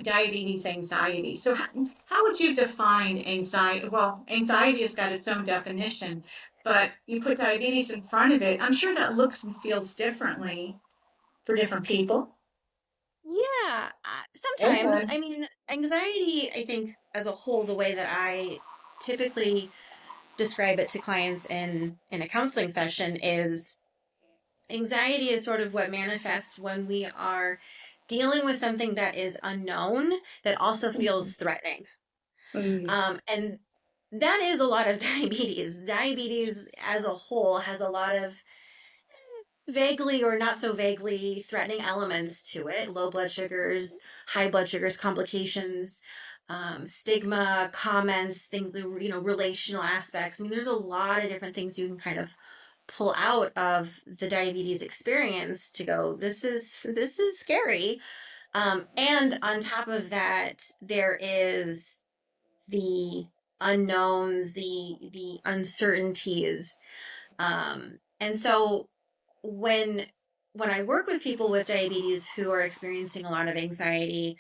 diabetes anxiety. So how would you define anxiety? Well, anxiety has got its own definition, but you put diabetes in front of it. I'm sure that looks and feels differently for different people. Yeah, sometimes. Okay. I mean, anxiety, I think, as a whole, the way that I typically describe it to clients in a counseling session is anxiety is sort of what manifests when we are dealing with something that is unknown that also feels threatening. Mm. And that is a lot of diabetes. Diabetes as a whole has a lot of vaguely or not so vaguely threatening elements to it: low blood sugars, high blood sugars, complications, stigma, comments, things, relational aspects. I mean, there's a lot of different things you can kind of pull out of the diabetes experience to go, this is scary. And on top of that, there is the unknowns, the uncertainties. And so when when I work with people with diabetes who are experiencing a lot of anxiety,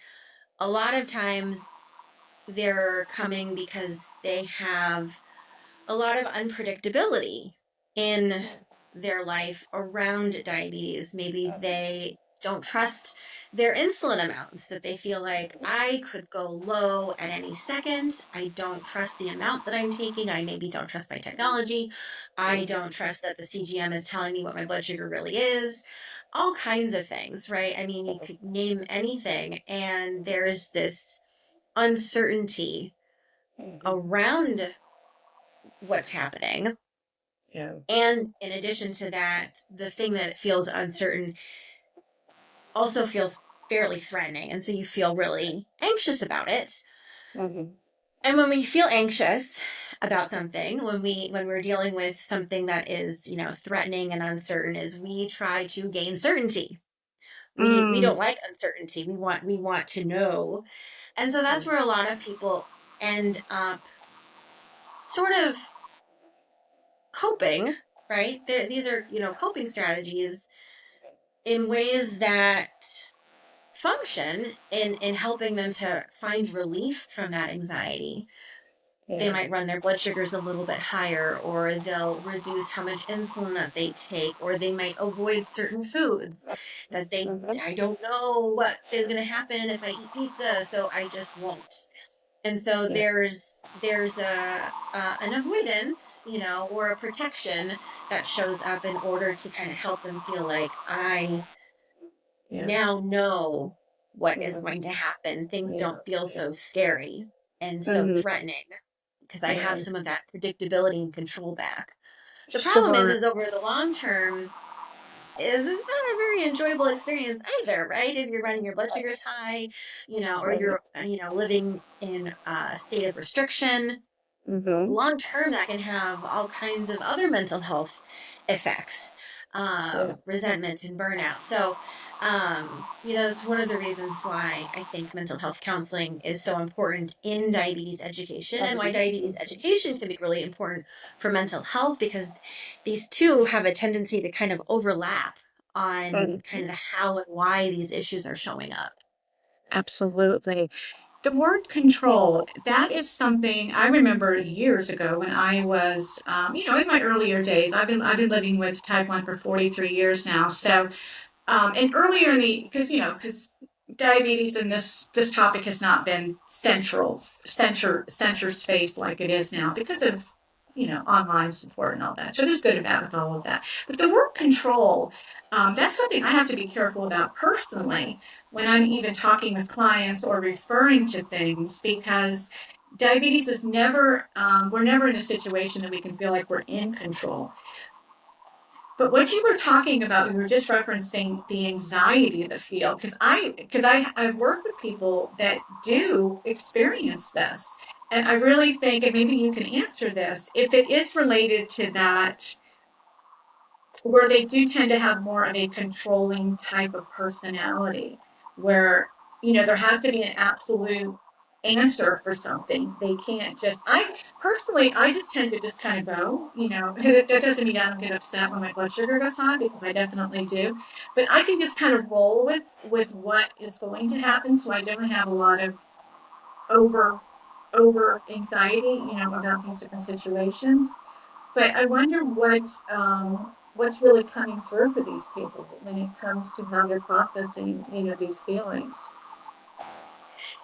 a lot of times they're coming because they have a lot of unpredictability in their life around diabetes. Maybe they don't trust their insulin amounts, that they feel like I could go low at any second. I don't trust the amount that I'm taking. I maybe don't trust my technology. I don't trust that the CGM is telling me what my blood sugar really is. All kinds of things, right? I mean, you could name anything, and there's this uncertainty around what's happening. Yeah. And in addition to that, the thing that feels uncertain also feels fairly threatening. And so you feel really anxious about it. Mhm. And when we feel anxious about something, when we're dealing with something that is, threatening and uncertain, is we try to gain certainty. We Mm. don't like uncertainty. We want to know. And so that's where a lot of people end up sort of coping, right? These are, coping strategies in ways that function in helping them to find relief from that anxiety. They Yeah. might run their blood sugars a little bit higher, or they'll reduce how much insulin that they take, or they might avoid certain foods that Mhm. I don't know what is going to happen if I eat pizza, so I just won't. And so Yeah. there's an avoidance, or a protection that shows up in order to kind of help them feel like I Yeah. now know what is Mhm. going to happen. Things Yeah. don't feel so scary and so Mhm. threatening because I have Yeah. some of that predictability and control back. The problem Sure. is over the long term, is it's not a very enjoyable experience either, right? If you're running your blood sugars high, or Right. you're, living in a state of restriction, Mhm. long term that can have all kinds of other mental health effects, Yeah. resentment and burnout. So it's one of the reasons why I think mental health counseling is so important in diabetes education, and why diabetes education can be really important for mental health, because these two have a tendency to kind of overlap on kind Mhm. of the how and why these issues are showing up. Absolutely. The word control, that is something I remember years ago when I was, in my earlier days. I've been living with type 1 for 43 years now. So, and earlier in the, because diabetes and this topic has not been center space like it is now because of online support and all that. So there's good and bad with all of that. But the word control, that's something I have to be careful about personally when I'm even talking with clients or referring to things, because diabetes is never, we're never in a situation that we can feel like we're in control. But what you were talking about, you were just referencing the anxiety of the field, I've worked with people that do experience this, and I really think, and maybe you can answer this, if it is related to that, where they do tend to have more of a controlling type of personality, where there has to be an absolute answer for something. They can't just, I just tend to just kind of go, that doesn't mean I don't get upset when my blood sugar goes high, because I definitely do. But I can just kind of roll with what is going to happen. So I don't have a lot of over, over anxiety, about these different situations. But I wonder what's really coming through for these people when it comes to how they're processing, these feelings.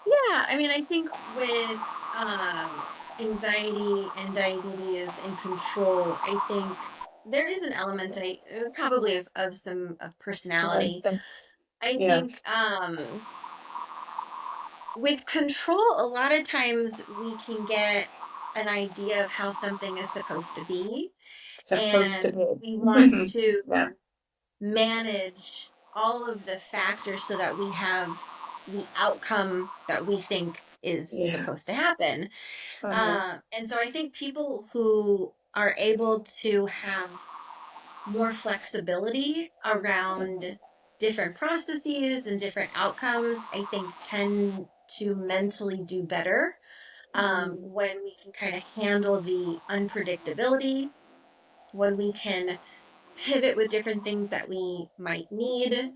Yeah, I mean, I think with anxiety and diabetes and control, I think there is an element probably of some of Right. personality. I Yeah. think with control, a lot of times we can get an idea of how something is supposed to be, Supposed to and we want be. to Yeah. manage all of the factors so that we have the outcome that we think is Yeah. supposed to happen. Uh-huh. And so I think people who are able to have more flexibility Uh-huh. around different processes and different outcomes, I think tend to mentally do better Mm. when we can kind of handle the unpredictability, when we can pivot with different things that we might need.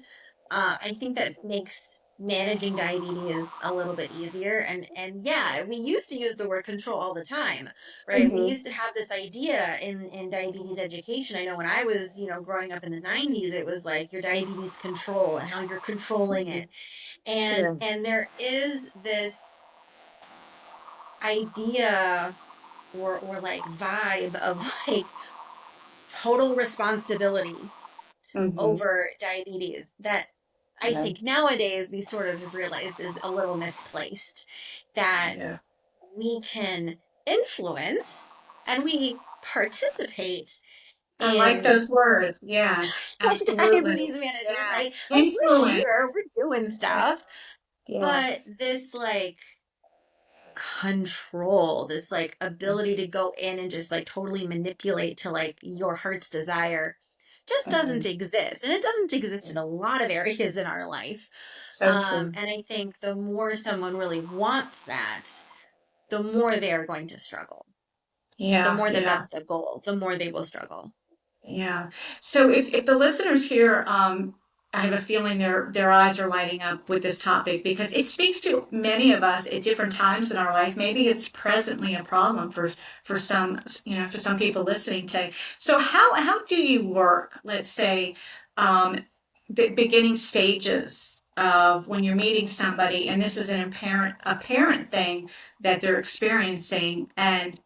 I think that makes managing diabetes a little bit easier. And yeah, we used to use the word control all the time, right? We Mm-hmm. used to have this idea in diabetes education. I know when I was, growing up in the 90s, it was like your diabetes control and how you're controlling Mm-hmm. it. And Yeah. and there is this idea or like vibe of like total responsibility Mm-hmm. over diabetes that I Yeah. think nowadays we sort of have realized is a little misplaced. That Yeah. we can influence and we participate I like in those words. Yes, absolutely. diabetes management, Yeah. right? Like we're Influence. here, we're doing Yeah. stuff, Yeah. but this like control, this like ability to go in and just like totally manipulate to like your heart's desire just Mm-hmm. doesn't exist. And it doesn't exist in a lot of areas in our life. So true. And I think the more someone really wants that, the more they are going to struggle. The Yeah. more that Yeah. that's the goal, the more they will struggle. Yeah. So if the listeners here, I have a feeling their eyes are lighting up with this topic, because it speaks to many of us at different times in our life. Maybe it's presently a problem for some, for some people listening today. So how do you work? Let's say, um, the beginning stages of when you're meeting somebody, and this is an apparent thing that they're experiencing, and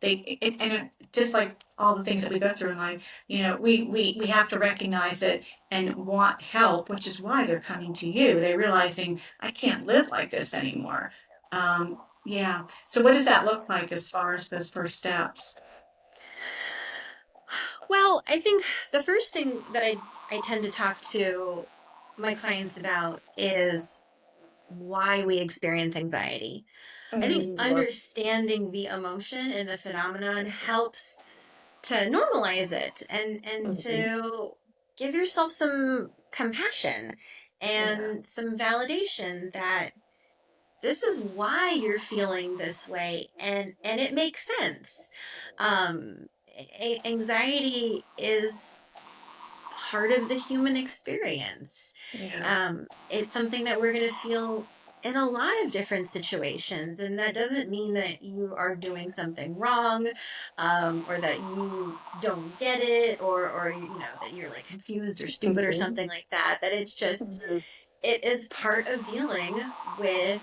just like all the things that we go through in life, we have to recognize it and want help, which is why they're coming to you. They're realizing, I can't live like this anymore. Yeah. So what does that look like as far as those first steps? Well, I think the first thing that I tend to talk to my clients about is why we experience anxiety. I think Mm-hmm. understanding the emotion and the phenomenon helps to normalize it and Mm-hmm. to give yourself some compassion Yeah. and some validation that this is why you're feeling this way and it makes sense. Anxiety is part of the human experience. Yeah. It's something that we're going to feel in a lot of different situations. And that doesn't mean that you are doing something wrong, or that you don't get it, or, that you're like confused or stupid or Mm-hmm. something like that. That it's just, Mm-hmm. it is part of dealing with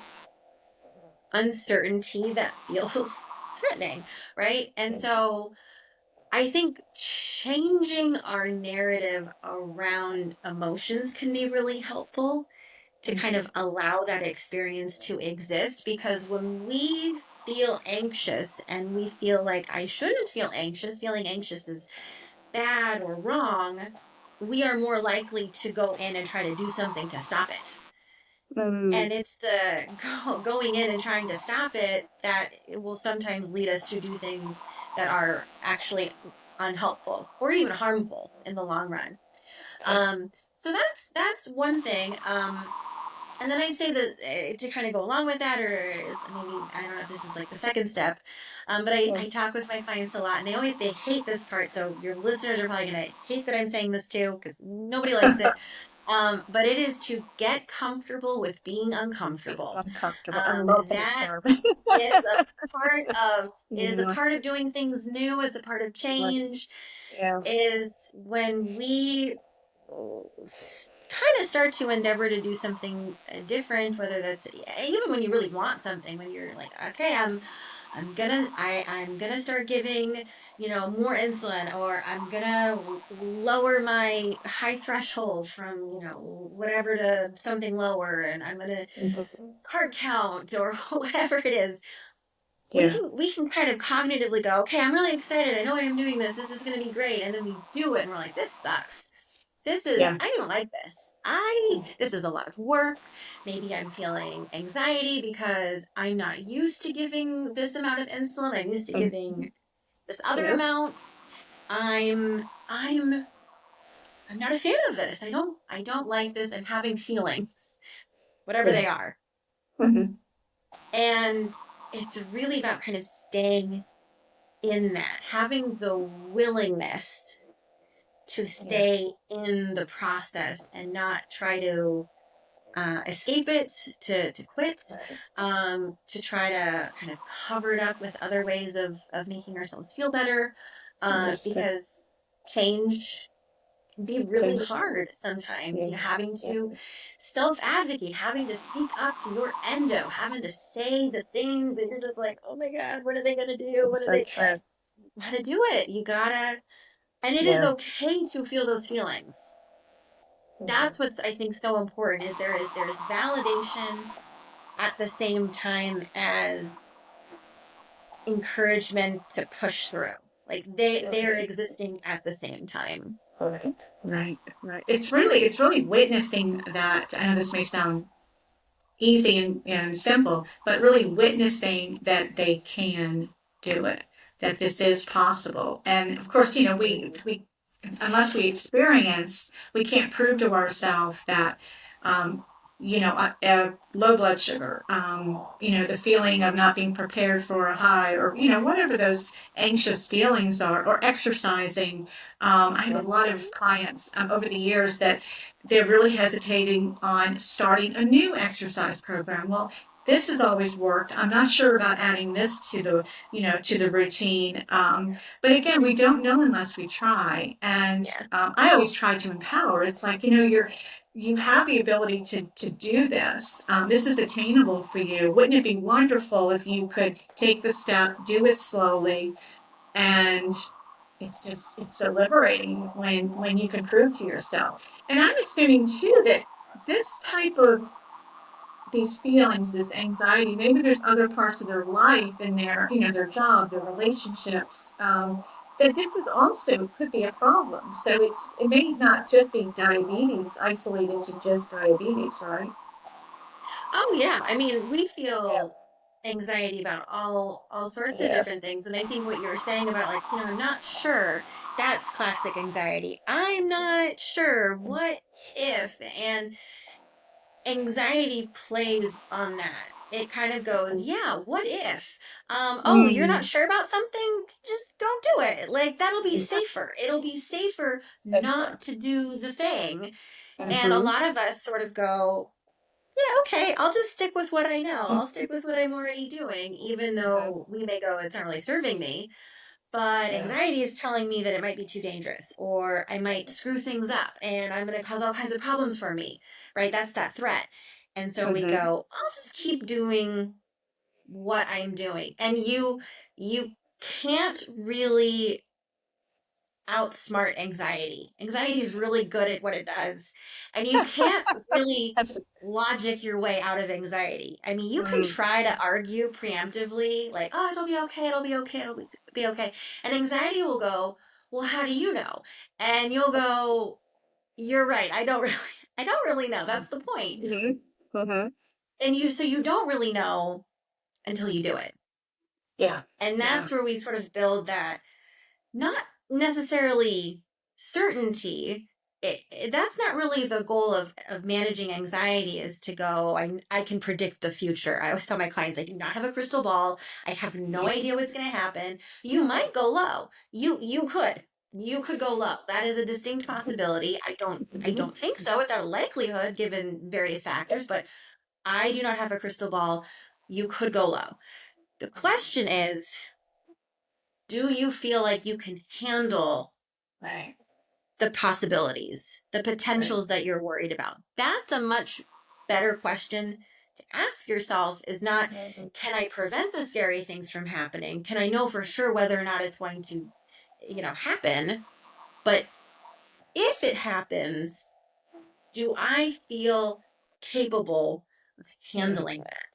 uncertainty that feels threatening, right? And Yeah. so, I think changing our narrative around emotions can be really helpful to kind Mm-hmm. of allow that experience to exist, because when we feel anxious and we feel like I shouldn't feel anxious, feeling anxious is bad or wrong, we are more likely to go in and try to do something to stop it. Mm-hmm. And it's the going in and trying to stop it that it will sometimes lead us to do things that are actually unhelpful or even harmful in the long run. Okay. So that's one thing. And then I'd say that to kind of go along with that, or maybe, I don't know if this is like the second step, but I talk with my clients a lot, and they hate this part. So your listeners are probably going to hate that I'm saying this too, because nobody likes it. But it is to get comfortable with being uncomfortable. Uncomfortable. I love that That term. is a it is a Yeah. part of doing things new. It's a part of Right. change. Yeah. Is when we kind of start to endeavor to do something different, whether that's even when you really want something, when you're like, okay, I'm gonna start giving, more insulin, or I'm gonna lower my high threshold from, whatever to something lower, and I'm gonna Mhm. card count or whatever it is. we Yeah. can we can kind of cognitively go, okay, I'm really excited, I know I'm doing this is going to be great, and then we do it and we're like, this sucks, Yeah. I don't like this. This is a lot of work. Maybe I'm feeling anxiety because I'm not used to giving this amount of insulin. I'm used to Mhm. giving this other Yeah. amount. I'm not a fan of this. I don't like this. I'm having feelings, whatever Yeah. they are. Mhm. And it's really about kind of staying in that, having the willingness to Yeah. stay in the process and not try to escape it, to quit, Right. to try to kind of cover it up with other ways of making ourselves feel better, Understood. because change can be really Change. hard sometimes. Yeah. Having Yeah. to self advocate, having to speak up to your endo, having to say the things that you're just like, oh my God, what are they going to do? What It's are so they? true. How to do it? You gotta, and it is Yeah. okay to feel those feelings. Mhm. That's what's, I think, so important, is there is validation at the same time as encouragement to push through. Like they are Right. existing at the same time. Right. Right. Right. It's really witnessing that. I know this may sound easy and simple, but really witnessing that they can do it, that this is possible. And of course, we unless we experience, we can't prove to ourselves that, um, low blood sugar, the feeling of not being prepared for a high, or, whatever those anxious feelings are, or exercising. I have a lot of clients over the years that they're really hesitating on starting a new exercise program. Well, this has always worked. I'm not sure about adding this to the routine. But again, we don't know unless we try. And Yeah. I always try to empower. It's like, you have the ability to do this. This is attainable for you. Wouldn't it be wonderful if you could take the step, do it slowly, and it's so liberating when you can prove to yourself. And I'm assuming too that this type of these feelings, this anxiety, maybe there's other parts of their life and their job, their relationships, that this is also could be a problem. So it may not just be diabetes isolated to just diabetes, right? Oh yeah. I mean, we Yeah. feel anxiety about all sorts of Yeah. different things. And I think what you were saying about, like, I'm not sure, that's classic anxiety. I'm not sure. What if? And anxiety plays on that. It kind of goes, yeah, what if? Oh, you're not Mm. sure about something? Just don't do it. Like, that'll be safer. It'll be safer Safer. not to do the thing. And a Mm-hmm. lot of us sort of go, yeah, okay, I'll just stick with what I know. I'll stick with what I'm already doing, even Mm-hmm. though we may go, it's not really serving me. But Yeah. anxiety is telling me that it might be too dangerous, or I might screw things up and I'm going to cause all kinds of problems for me, right? That's that threat. And so we Mm-hmm. go, I'll just keep doing what I'm doing. And you can't really outsmart anxiety. Anxiety is really good at what it does. And you can't really That's logic your way out of anxiety. I mean, you can mm, try to argue preemptively, like, oh, it'll be okay, it'll be okay, be okay. And anxiety will go, well, how do you know? And you'll go, you're right. I don't really know. That's the point. mhm, mhm. And so you don't really know until you do it. Yeah, And yeah. that's where we sort of build that, not necessarily certainty, that's not really the goal of managing anxiety, is to go, I can predict the future. I always tell my clients, I do not have a crystal ball. I have no idea what's going to happen. You might go low. You could go low. That is a distinct possibility. I don't think so. It's not a likelihood given various factors, but I do not have a crystal ball. You could go low. The question is, do you feel like you can handle Right. the possibilities, the Right. potentials that you're worried about? That's a much better question to ask yourself, is not, can I prevent the scary things from happening? Can I know for sure whether or not it's going to, happen? But if it happens, do I feel capable of handling that?